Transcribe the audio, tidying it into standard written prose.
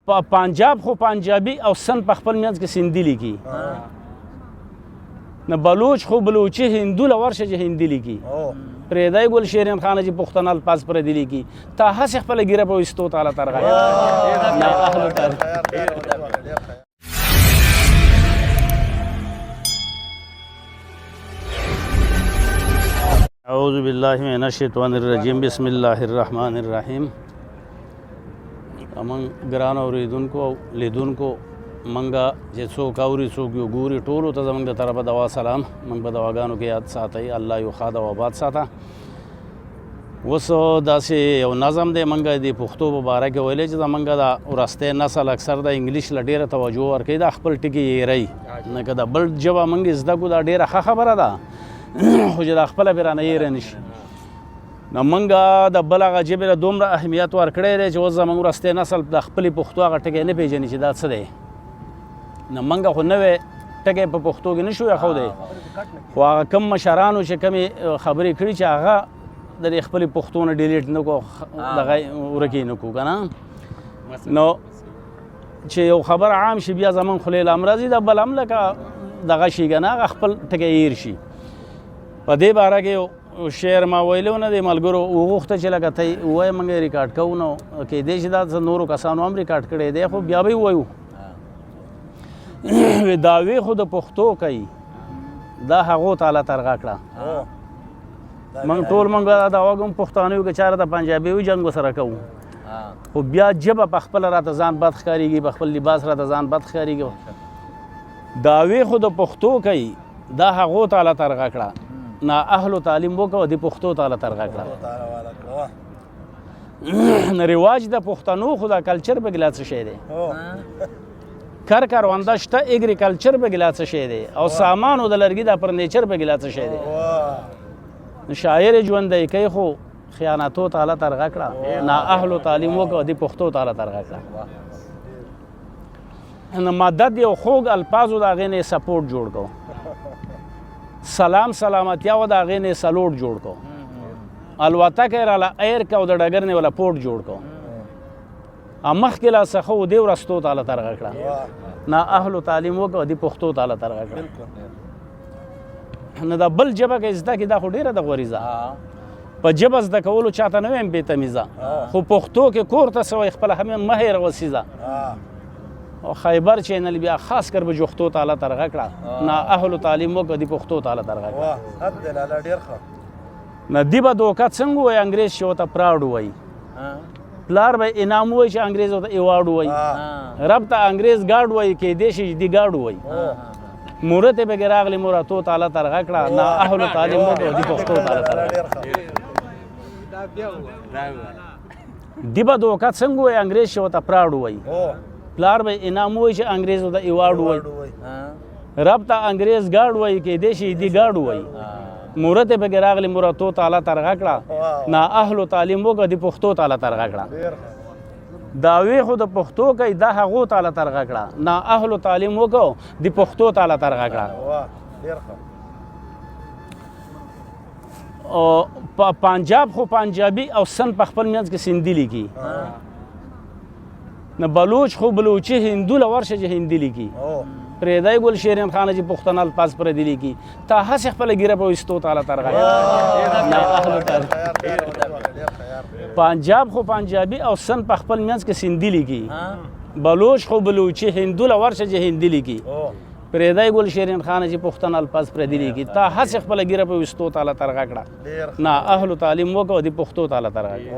پنجاب خو پنجابي او سند په خپل منځ کې سندي لیکي نه بلوچ خو بلوچي هندو له ورشه چې هندي لیکي پرېدای ګل شیرین خانه چې پښتانه الفاظ پر دی لیکي تا هسې خپله ګیره په ویستو تعالی ترغه نه اهل تعالی اعوذ بالله من الشیطان الرجیم بسم الله الرحمن الرحیم امن ګران اوریدونکو او لیدونکو منګه چې څوک اوري څوک یو ګوري ټولو ته زموږ د طرفه دوا سلام موږ په دواګانو کې یاد ساتئ الله یو ښه دوا آباد ساته اوس داسې یو نظم دی موږ د پښتو په باره کې ویلی چې زموږ د وروستی نسل اکثر د انګلیش له ډېره توجه ورکوي دا خپل ټکي هېروي نه که د بل ژبه موږ زده کړو دا ډېره ښه خبره ده خو چې دا خپله پرې رانه هېره نه شي نو موږ د بل هغه ژبې له دومره اهمیت ورکړی دی چې اوس زموږ وروستی نسل د خپلې پښتو هغه ټکی نه پېژني چې دا څه دی نو موږ خو نوی ټکی په پښتو کې نه شو ایښودی خو هغه کم مشرانو چې کمې خبرې کړي چې هغه د دې خپلې پښتو نه ډیلیټ نه کړو دغه ورکې نه کړو که نه نو چې یو خبر عام شي بیا زموږ خولې له امراضي د بل هم لکه دغه شي که نه هغه خپل ټکی هیر شي په دې باره کې یو شعر ما ویلی و نه دی ملګرو وغوښته چې لکه ته ووایې موږ یې ریکارډ کوو نو کیدای شي دا نورو کسانو هم ریکارډ کړی دی خو بیا به یې ووایو دعوې خو د پښتو کوي دا هغو تعالی ترغه کړه موږ ټول موږ دا دعوا کوم پښتانه یو که چاره د پنجابي یو جنګ ورسره کوو خو بیا ژبه په خپله راته ځان بد ښکارېږي په خپل لباس راته ځان بد ښکارېږي دعوې خو د پښتو کوي دا هغو تعالی ترغه کړه نا اهلو تعلیم وکړه د پښتو تعالی ترغه کړه نه رواج د پښتنو خو دا کلچر په ګلا څه شی دی کار کارونده شته اګریکلچر په ګلا څه شی دی او سامانو د لرګي د فرنیچر په ګلا څه شی دی شاعر ژوندی کوي خو خیانتو تعالی ترغه کړه نا اهلو تعلیم وکړه د پښتو تعالی ترغه کړه نه مدد یو خوږ الفاظو د هغې نه سپورټ جوړ کړو سلام سلامتیا و د هغې نه سلوټ جوړ کړو الوتکه یې راله ایر که او د ډګر نه وله پورټ جوړ کړو مخکې لا څخه و دې ورستو تعالی ترغه کړه نه اهلو تعلیم وکړه د پښتو تعالی ترغه کړه نه د بل ژبه کې زده کړي دا خو ډېره د غوریزه په ژبه زده کولو چاته نه وایم بېتمیزه خو پښتو کې کور ته سوی خپله هم مه هېروه سیزه او خیبر چینل بیا خاص کر به جوختو تعالی ترغه کړه نه اهلو تعلیم وکړه د پښتو تعالی ترغه کړه نه دی به دوکه څنګه وایي انګریز چې ورته پراډ وایي پلار به انعام وایي چې انګریز ورته ایوارډ وایي رب ته انګریز ګارډ وایي کیدای شي دی ګارډ وایي مورته به راغلی موراتو تعالی ترغه کړه نه اهلو تعلیم وکړه د پښتو تعالی ترغه کړه دی به دوکه څنګه وایي انګریز چې ورته پراډ وایي پلار به انعام وایي چې انګریز ورته ایوارډ وایي رب ته انګریز ګارډ وایي کیدای شي دی ګارډ وایي مورته به راغلی موراتو تعالی ترغه کړه نه اهلو تعلیم وکړه د پښتو تعالی ترغه کړه دعوې خو د پښتو کوي دا هغو تعالی ترغه کړه نه اهلو تعلیم وکړو د پښتو تعالی ترغه کړه او پنجاب خو پنجابي او سند په خپل منځ کې سندي لیکي نه بلوچ خو بلوچي هندو له ورشه چې هندي لیکي پرېدای ګل شیرین خانه چې پښتانه الفاظ پر دی لیکي تا هسې خپله ګیره په ویستو تعالی ترغه نه اهلو تعالی پنجاب خو پنجابي او سند په خپل منځ کې سندي لیکي بلوچ خو بلوچي هندو له ورشه چې هندي لیکي پرېدای ګل شیرین خانه چې پښتانه الفاظ پر دی لیکي تا هسې خپله ګیره په ویستو تعالی ترغه کړه نه اهلو تعلیم وکړه د پښتو تعالی ترغه کړه